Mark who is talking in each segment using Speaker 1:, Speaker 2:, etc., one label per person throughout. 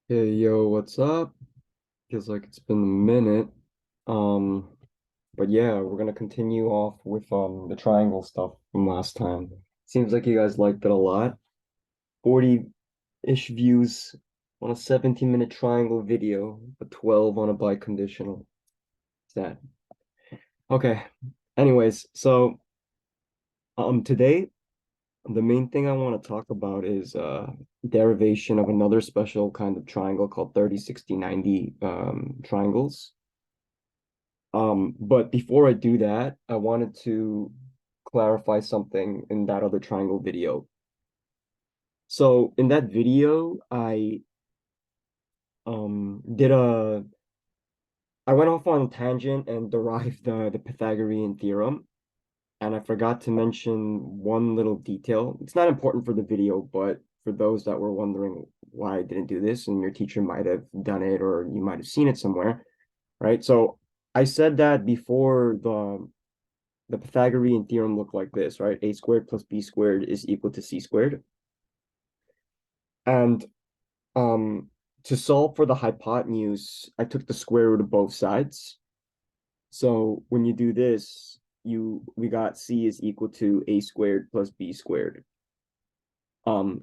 Speaker 1: Hey, yo, what's up? Feels like it's been a minute. Um, but yeah, we're gonna continue off with the triangle stuff from last time. Seems like you guys liked it a lot. 40-ish views on a 17-minute triangle video, but 12 on a biconditional. Sad. Okay. Anyways, so today the main thing I want to talk about is derivation of another special kind of triangle called 30, 60, 90 triangles. But before I do that, I wanted to clarify something in that other triangle video. So in that video, I went off on a tangent and derived the Pythagorean theorem, and I forgot to mention one little detail. It's not important for the video, but for those that were wondering why I didn't do this, and your teacher might have done it or you might have seen it somewhere, right? So I said that before the Pythagorean theorem looked like this, right? A squared plus b squared is equal to c squared. And um, to solve for the hypotenuse, I took the square root of both sides. So when you do this, we got c is equal to a squared plus b squared. Well,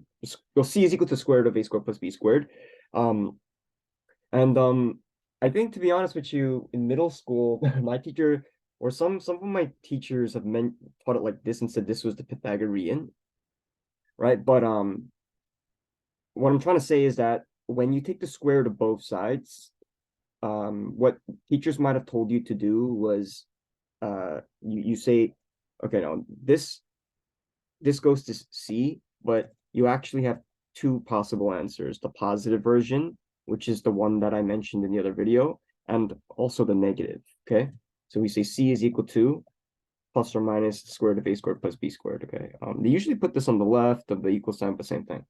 Speaker 1: c is equal to square root of a squared plus b squared. Um, and I think to be honest with you, in middle school, my teacher or some of my teachers have taught it like this and said this was the Pythagorean, right? But what I'm trying to say is that when you take the square root of both sides, what teachers might have told you to do was you say, okay, no, this goes to C, but you actually have two possible answers, the positive version, which is the one that I mentioned in the other video, and also the negative, okay? So we say C is equal to plus or minus the square root of a squared plus b squared, okay? They usually put this on the left of the equal sign, but same thing,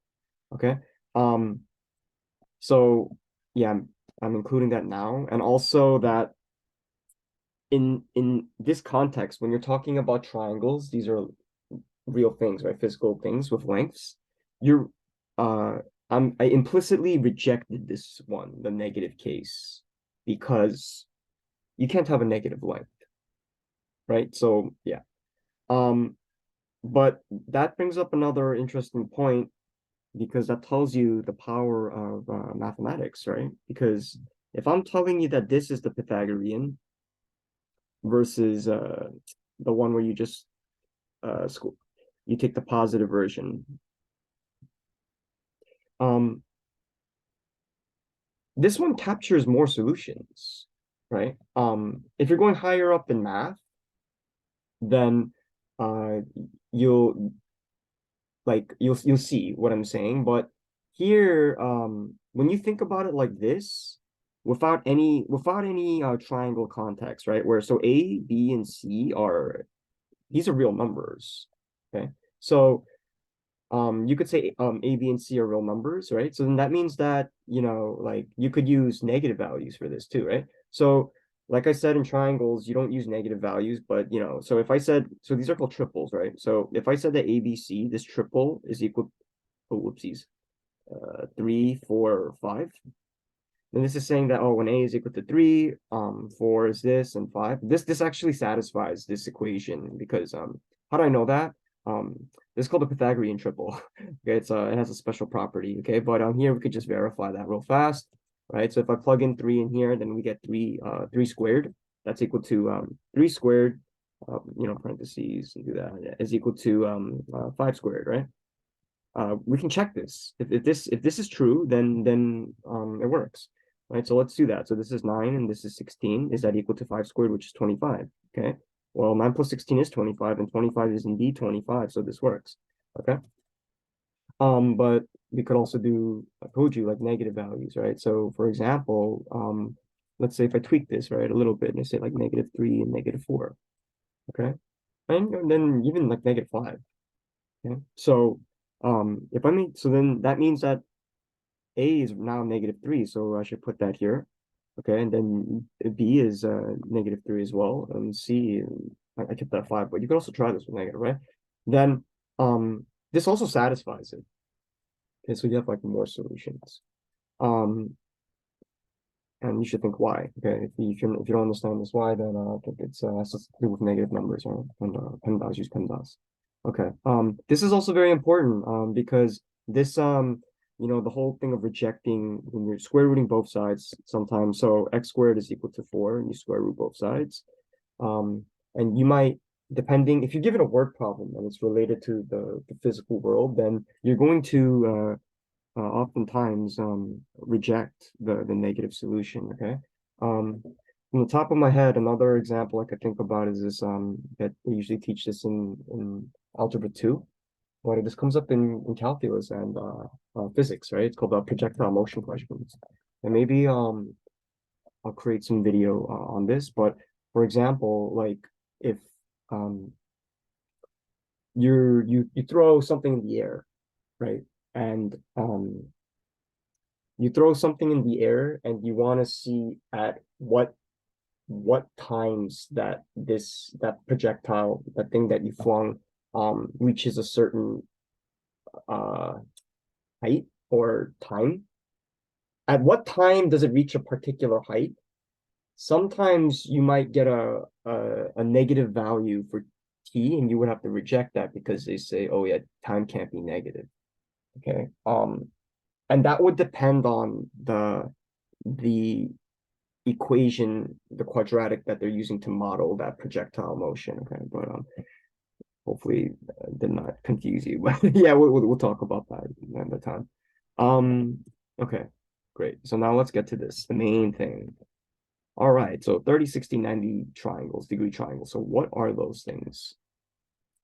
Speaker 1: okay? Um, so yeah, I'm including that now, and also that in this context, when you're talking about triangles, these are real things, right? Physical things with lengths. You're uh I implicitly rejected this one, the negative case, because you can't have a negative length, right? So yeah. Um, but that brings up another interesting point because that tells you the power of mathematics, right? Because if I'm telling you that this is the Pythagorean versus the one where you just you take the positive version, um, this one captures more solutions, right? If you're going higher up in math, then uh, you'll you'll see what I'm saying. But here, when you think about it like this, without any triangle context, right? Where so A, B, and C are these are real numbers. Okay. So you could say A, B, and C are real numbers, right? So then that means that, like you could use negative values for this too, right? So like I said in triangles, you don't use negative values, but so if I said, so these are called triples, right? So if I said that ABC, this triple is equal, oh, whoopsies, 3, 4, 5, then this is saying that, oh, when A is equal to 3, 4 is this, and 5. This actually satisfies this equation because how do I know that? This is called the Pythagorean triple. Okay, it has a special property. Okay, but here we could just verify that real fast, right? So if I plug in 3 in here, then we get 3 squared. That's equal to 3 squared, parentheses, and do that, yeah, is equal to 5 squared, right? We can check this. If this is true, then it works, right? So let's do that. So this is 9 and this is 16. Is that equal to 5 squared, which is 25? Okay. Well, 9 plus 16 is 25, and 25 is indeed 25, so this works. Okay. But we could also do, I told you, like negative values, right? So for example, let's say if I tweak this, right, a little bit, and I say like -3 and -4, okay? And then even like -5. Okay. So if I mean, so then that means that A is now -3, so I should put that here. Okay, and then B is -3 as well, and C, I kept that at 5, but you can also try this with negative, right? Then this also satisfies it. Okay, so you have like more solutions. And you should think why. Okay, if you don't understand this why, then I think it's has to do with negative numbers, right? And PEMDAS, use PEMDAS. Okay. This is also very important because this you know, the whole thing of rejecting when you're square rooting both sides sometimes. So x squared is equal to 4, and you square root both sides. And you might, depending, if you're given a word problem and it's related to the physical world, then you're going to oftentimes reject the negative solution. Okay. From the top of my head, another example I could think about is this that they usually teach this in Algebra 2, but this comes up in calculus and physics, right? It's called projectile motion questions. And maybe I'll create some video on this, but for example, like if you throw something in the air, right? And you throw something in the air and you want to see at what times that that projectile, that thing that you flung, reaches a certain height or time. At what time does it reach a particular height? Sometimes you might get a negative value for t, and you would have to reject that because they say, oh yeah, time can't be negative. Okay. And that would depend on the equation, the quadratic that they're using to model that projectile motion. Okay, but hopefully did not confuse you. But yeah, we'll talk about that another time. Okay, great. So now let's get to this, the main thing. All right, so 30, 60, 90 triangles, degree triangles. So what are those things?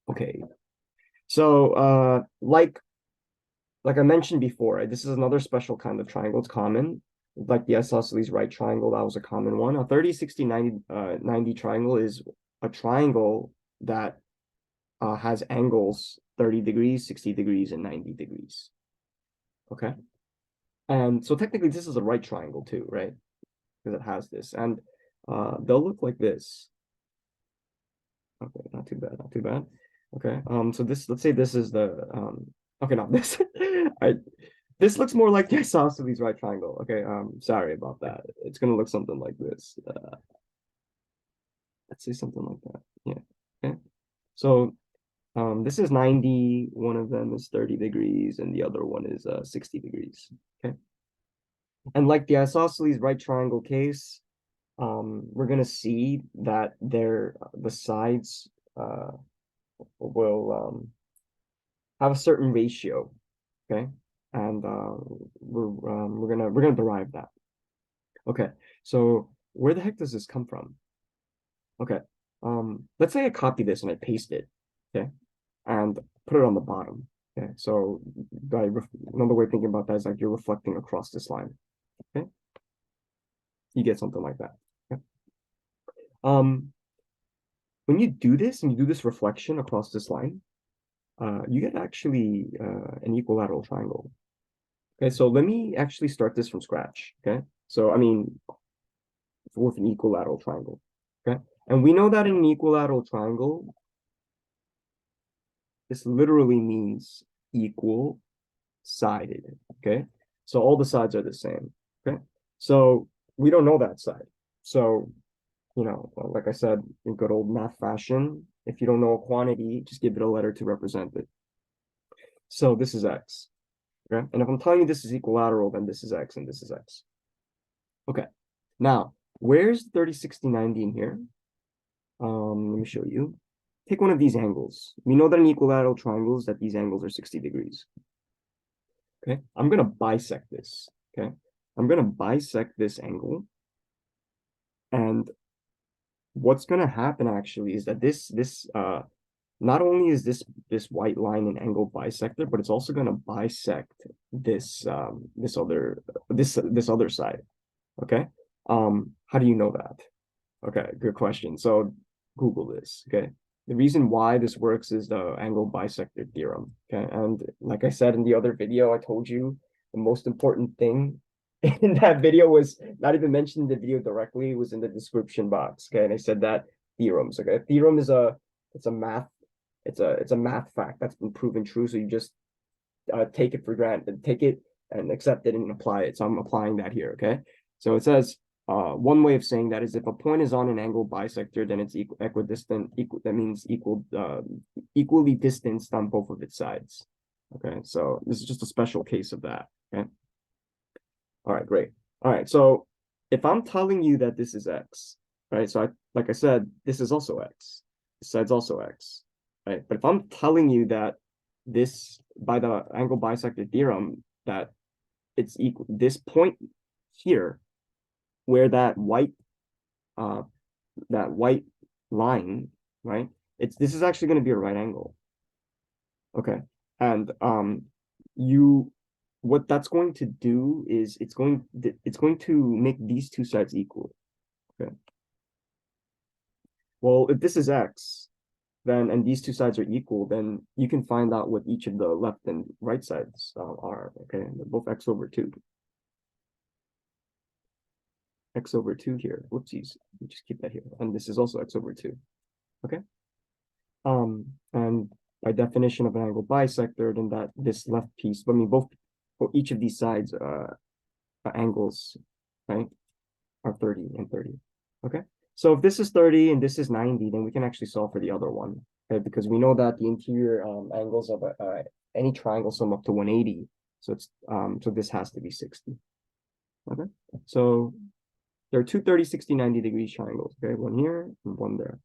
Speaker 1: Okay, so like I mentioned before, right, this is another special kind of triangle. It's common, like the isosceles right triangle. That was a common one. A 30, 60, 90, 90 triangle is a triangle that has angles 30 degrees, 60 degrees, and 90 degrees. Okay. And so technically this is a right triangle too, right? Because it has this. And they'll look like this. Okay, not too bad, not too bad. Okay. So this, let's say this is the okay, not this. This looks more like the isosceles right triangle. Okay, sorry about that. It's gonna look something like this. Let's say something like that. Yeah. Okay. So this is 90, one of them is 30 degrees, and the other one is 60 degrees. Okay. And like the isosceles right triangle case, we're gonna see that the sides will have a certain ratio. Okay. And we're gonna derive that. Okay, so where the heck does this come from? Okay, let's say I copy this and I paste it, okay, and put it on the bottom. Okay, so another way of thinking about that is like you're reflecting across this line. Okay, you get something like that. Okay? When you do this and you do this reflection across this line, you get actually an equilateral triangle. Okay, so let me actually start this from scratch. Okay, so I mean, with an equilateral triangle. Okay, and we know that in an equilateral triangle, this literally means equal sided. Okay, so all the sides are the same. Okay, so we don't know that side. So, you know, like I said, in good old math fashion, if you don't know a quantity, just give it a letter to represent it. So this is x. Okay, and if I'm telling you this is equilateral, then this is x and this is x. Okay, now where's 30, 60, 90 in here? Let me show you. Take one of these angles. We know that in equilateral triangles that these angles are 60 degrees. Okay, I'm gonna bisect this. Okay, I'm gonna bisect this angle, and what's gonna happen actually is that this not only is this white line an angle bisector, but it's also gonna bisect this this other side. Okay, how do you know that? Okay, good question. So Google this. Okay, the reason why this works is the angle bisector theorem. Okay, and like I said in the other video, I told you the most important thing in that video was not even mentioned in the video directly, it was in the description box. Okay, and I said that theorems. Okay, a theorem is it's a math fact that's been proven true. So you just take it for granted, take it and accept it and apply it. So I'm applying that here, okay? So it says, one way of saying that is if a point is on an angle bisector, then it's equidistant. That means equally distanced on both of its sides. Okay, so this is just a special case of that. Okay. All right, great. All right, so if I'm telling you that this is x, right? So like I said, this is also x. This side's also x, right? But if I'm telling you that this, by the angle bisector theorem, that it's equal, this point here, where that white line, right? This is actually going to be a right angle. Okay. And what that's going to do is it's going to make these two sides equal. Okay. Well, if this is x, then and these two sides are equal, then you can find out what each of the left and right sides are. Okay, they're both x over 2. X over 2 here. Whoopsies. We just keep that here. And this is also x over 2. Okay. And by definition of an angle bisector, then that this left piece, I mean both for each of these sides angles, right, are 30 and 30. Okay. So if this is 30 and this is 90, then we can actually solve for the other one. Okay, because we know that the interior angles of any triangle sum up to 180. So it's so this has to be 60. Okay. So there are two 30, 60, 90 degrees triangles. Okay, one here and one there.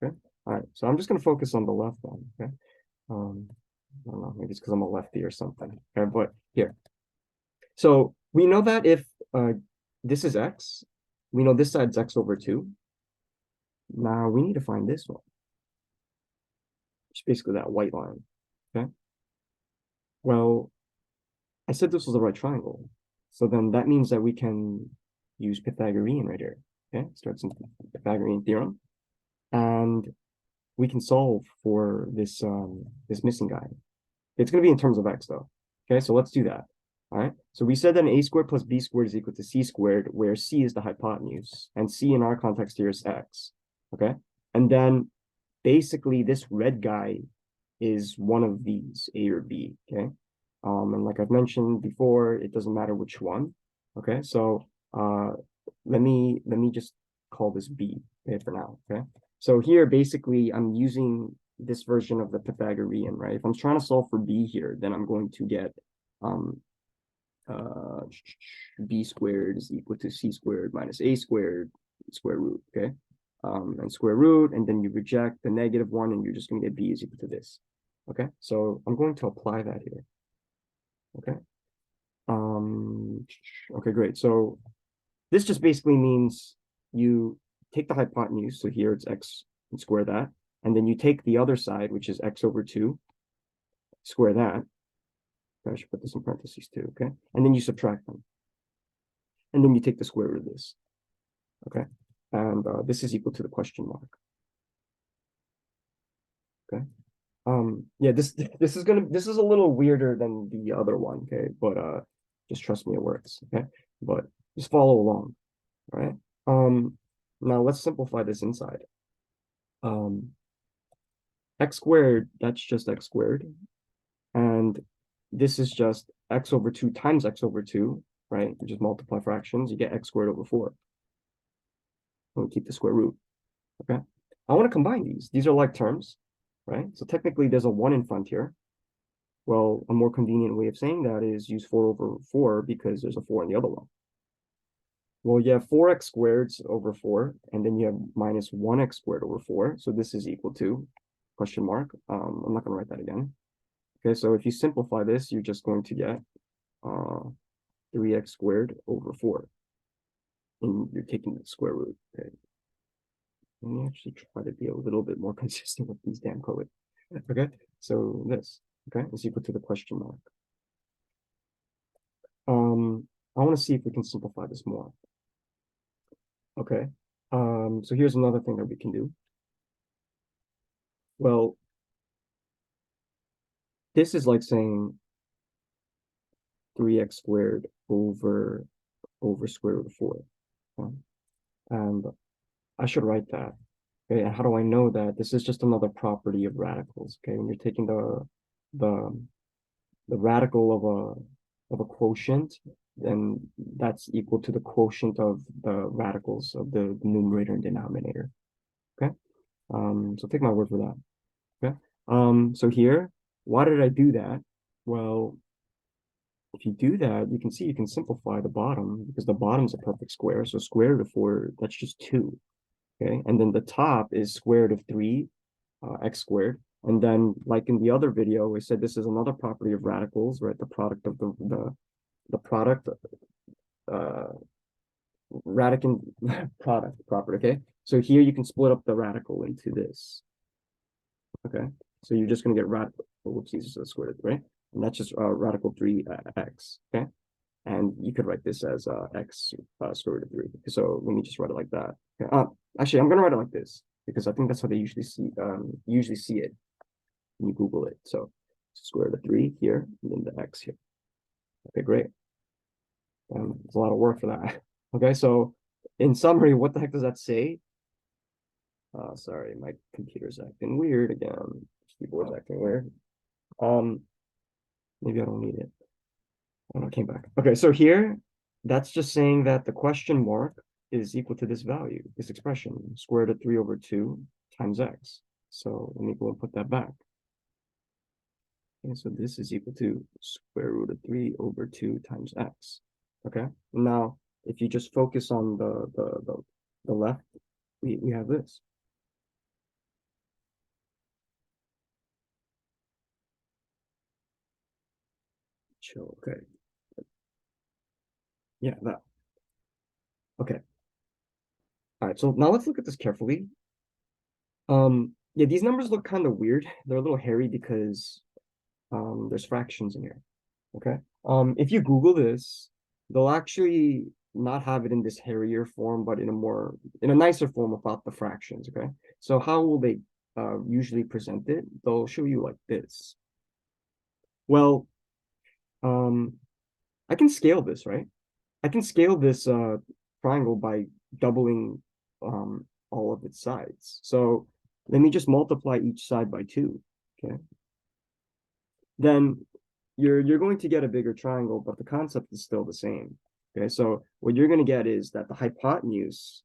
Speaker 1: Okay. All right. So I'm just going to focus on the left one. Okay. I don't know, maybe it's because I'm a lefty or something. Okay, but here. So we know that if this is x, we know this side's x over 2. Now we need to find this one. It's basically that white line. Okay. Well, I said this was a right triangle. So then that means that we can use Pythagorean right here. Okay. Start some Pythagorean theorem. And we can solve for this this missing guy. It's going to be in terms of x though. Okay, so let's do that. All right. So we said that an a squared plus b squared is equal to c squared, where c is the hypotenuse, and c in our context here is x. Okay. And then basically this red guy is one of these, a or b. Okay. And like I've mentioned before, it doesn't matter which one. Okay. So let me just call this b, okay, for now. Okay. So here, basically, I'm using this version of the Pythagorean, right? If I'm trying to solve for b here, then I'm going to get b squared is equal to c squared minus a squared square root, okay? And square root, and then you reject the negative one, and you're just going to get b is equal to this, okay? So I'm going to apply that here, okay? Okay, great. So this just basically means you take the hypotenuse, so here it's x, and square that, and then you take the other side, which is x over 2, square that. I should put this in parentheses too, okay? And then you subtract them. And then you take the square root of this, okay? And this is equal to the question mark, okay? Yeah, this is a little weirder than the other one, okay? But just trust me, it works, okay? But just follow along, all right? Now let's simplify this inside. X squared, that's just x squared. And this is just x over 2 times x over 2, right? You just multiply fractions, you get x squared over 4. And we keep the square root, okay? I want to combine these. These are like terms, right? So technically there's a 1 in front here. Well, a more convenient way of saying that is use 4 over 4 because there's a 4 in the other one. Well, you have 4x squared over 4, and then you have minus 1x squared over 4. So this is equal to question mark. I'm not going to write that again. Okay, so if you simplify this, you're just going to get 3x squared over 4. And you're taking the square root. Okay. Let me actually try to be a little bit more consistent with these damn code. Okay, so this, okay, is equal to the question mark. I want to see if we can simplify this more. Okay, so here's another thing that we can do. Well, this is like saying 3x squared over square root of 4. Okay? And I should write that. Okay, and how do I know that? This is just another property of radicals. Okay, when you're taking the radical of a quotient, then that's equal to the quotient of the radicals of the numerator and denominator. Okay. So take my word for that. Okay. So here, why did I do that? Well, if you do that, you can see you can simplify the bottom because the bottom's a perfect square. So square root of 4, that's just 2. Okay. And then the top is square root of 3, x squared. And then, like in the other video, we said this is another property of radicals, right? The product of the product, radicand product property. Okay. So here you can split up the radical into this. Okay. So you're just going to get radical, whoopsies, so square root, right? And that's just radical 3x. Okay. And you could write this as x square root of 3. So let me just write it like that. Okay. Actually, I'm going to write it like this because I think that's how they usually see it when you Google it. So square root of 3 here, and then the x here. Okay, great. It's a lot of work for that. Okay, so in summary, what the heck does that say? Sorry, my computer's acting weird again. Keyboard's acting weird. Maybe I don't need it. Oh, no, it came back. Okay, so here, that's just saying that the question mark is equal to this value, this expression, square root of 3 over 2 times x. So let me go and put that back. Okay, so this is equal to square root of 3 over 2 times x. Okay, now if you just focus on the left, we have this. Chill, okay. Yeah, that. Okay. All right, so now let's look at this carefully. Yeah, these numbers look kind of weird. They're a little hairy because there's fractions in here. Okay. If you Google this, they'll actually not have it in this hairier form, but in a nicer form without the fractions. Okay. So how will they usually present it? They'll show you like this. Well, I can scale this, right? I can scale this triangle by doubling all of its sides. So let me just multiply each side by 2. Okay. Then you're going to get a bigger triangle, but the concept is still the same. Okay, so what you're going to get is that the hypotenuse,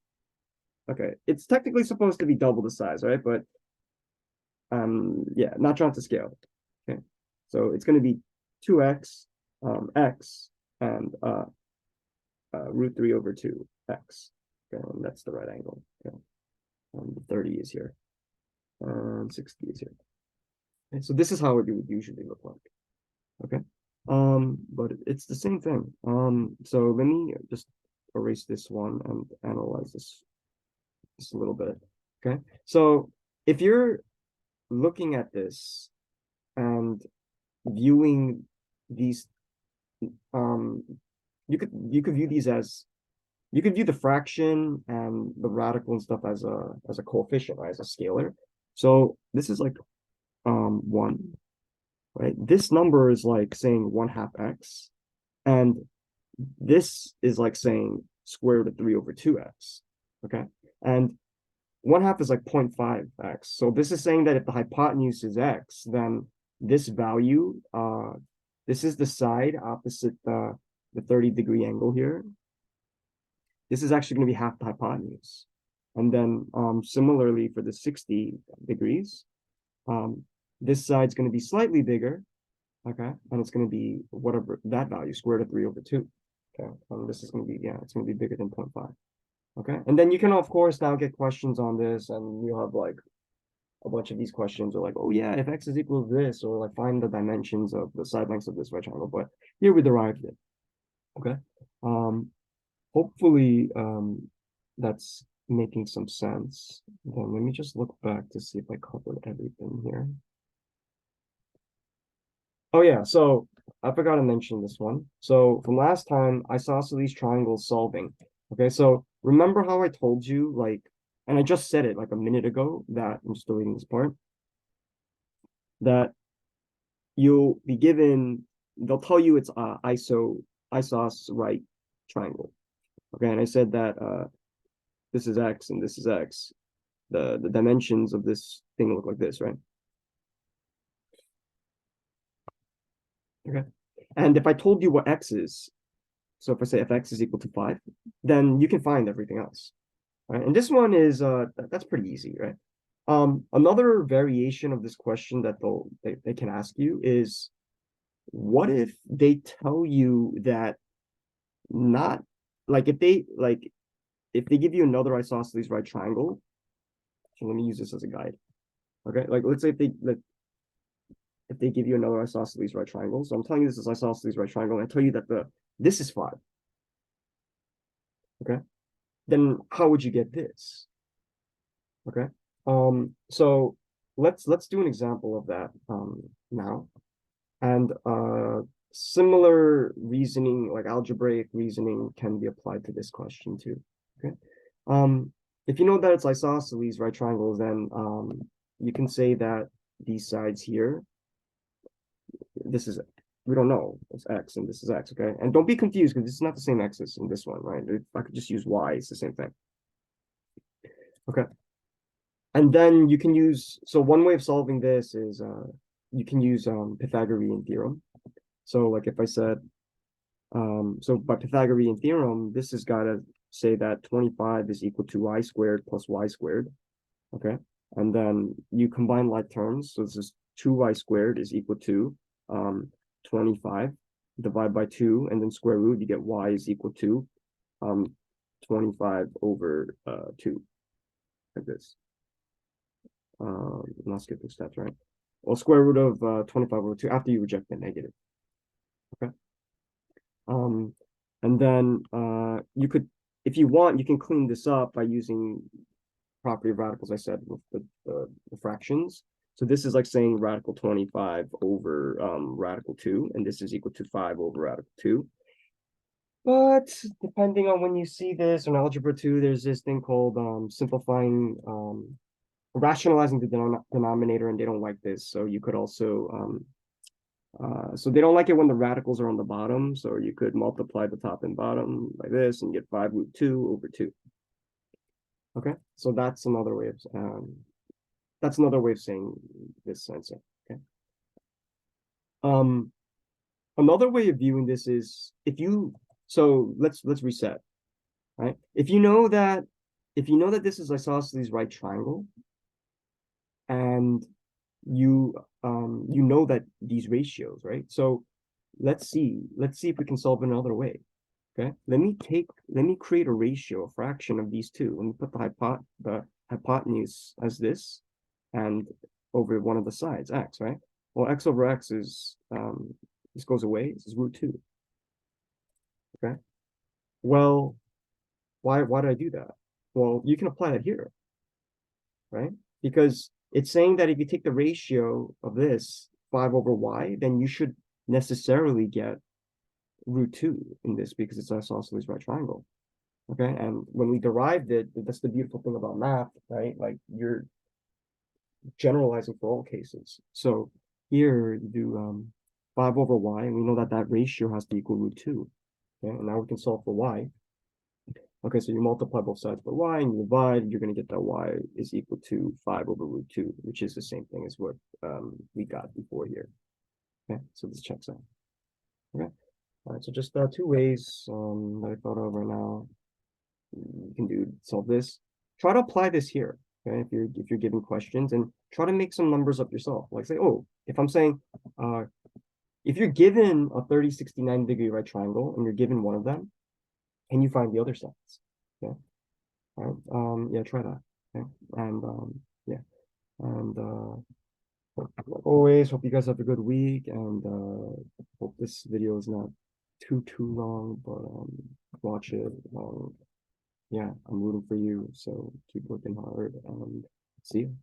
Speaker 1: okay, it's technically supposed to be double the size, right? But yeah, not drawn to scale. Okay, so it's going to be 2x x and root 3 over 2 x. Okay, and that's the right angle. Okay, 30 is here, and 60 is here. Okay, so this is how it would usually look like. Okay. But it's the same thing. So let me just erase this one and analyze this just a little bit. Okay. So if you're looking at this and viewing these, you could view these as you could view the fraction and the radical and stuff as a coefficient, right? As a scalar. So this is like 1. Right? This number is like saying 1/2 x, and this is like saying square root of 3 over 2x. Okay, and 1/2 is like 0.5 x. So this is saying that if the hypotenuse is x, then this value, this is the side opposite the 30-degree angle here. This is actually going to be half the hypotenuse. And then similarly for the 60 degrees, this side's going to be slightly bigger, okay, and it's going to be whatever that value, square root of 3 over 2. Okay, this is going to be, yeah, it's going to be bigger than 0.5. Okay, and then you can of course now get questions on this, and you'll have like a bunch of these questions are like, oh yeah, if x is equal to this, or like find the dimensions of the side lengths of this rectangle. But here we derived it. Okay, hopefully that's making some sense. Then let me just look back to see if I covered everything here. Oh yeah, so I forgot to mention this one. So from last time, isosceles triangles solving. Okay, so remember how I told you, like, and I just said it like a minute ago, that I'm just deleting this part, that you'll be given, they'll tell you it's isos right triangle. Okay, and I said that this is x and this is x. The dimensions of this thing look like this, right? Okay. And if I told you what x is, so if I say if x is equal to 5, then you can find everything else. Right? And this one is that's pretty easy, right? Another variation of this question that they can ask you is, what if they tell you that not like if they give you another isosceles right triangle. So let me use this as a guide. Okay, like let's say if they give you another isosceles right triangle. So I'm telling you this is isosceles right triangle, and I tell you that this is 5. Okay, then how would you get this? Okay, so let's do an example of that now, and similar reasoning, like algebraic reasoning, can be applied to this question too. Okay, if you know that it's isosceles right triangles, then you can say that these sides here, this is, we don't know, it's x and this is x. Okay, and don't be confused because this is not the same x as in this one, right? If I could just use y, it's the same thing. Okay, and then you can use, so one way of solving this is you can use Pythagorean theorem. So like if I said, so by Pythagorean theorem, this has got to say that 25 is equal to y squared plus y squared. Okay, and then you combine like terms. So this is 2y squared is equal to 25, divide by 2, and then square root, you get y is equal to 25 over 2, like this. I'm not skipping steps, right? Well, square root of 25 over 2 after you reject the negative. Okay. And then you could, if you want, you can clean this up by using property of radicals, I said, with the fractions. So this is like saying radical 25 over radical 2, and this is equal to 5 over radical 2. But depending on when you see this in algebra 2, there's this thing called simplifying, rationalizing the denominator, and they don't like this. So you could also, so they don't like it when the radicals are on the bottom. So you could multiply the top and bottom like this and get 5 root 2 over 2. Okay, so that's another way of saying this answer. Okay. Another way of viewing this is if you, so let's reset, right? If you know that this is isosceles right triangle, and you know that these ratios, right? So let's see if we can solve another way. Okay, let me create a ratio, a fraction of these two. Let me put the hypotenuse as this, and over one of the sides, x, right? Well, x over x is this goes away. This is root 2. Okay. Well, why did I do that? Well, you can apply that here, right? Because it's saying that if you take the ratio of this 5 over y, then you should necessarily get root 2 in this because it's isosceles right triangle. Okay, and when we derived it, that's the beautiful thing about math, right? Like you're generalizing for all cases. So here you do 5 over y, and we know that that ratio has to equal root 2. Okay, and now we can solve for y. Okay, so you multiply both sides by y and you divide, you're going to get that y is equal to 5 over root 2, which is the same thing as what we got before here. Okay, so this checks out. Okay, all right, so just 2 ways that I thought of right now. You can solve this. Try to apply this here. Okay, if you're giving questions, and try to make some numbers up yourself. Like say, oh, if I'm saying, if you're given a 30, 60, 90-degree right triangle, and you're given one of them, can you find the other sides? Okay. All right. Yeah, try that. Okay. And yeah. And like always, hope you guys have a good week, and hope this video is not too long, but watch it. Yeah, I'm rooting for you, so keep working hard, and see you.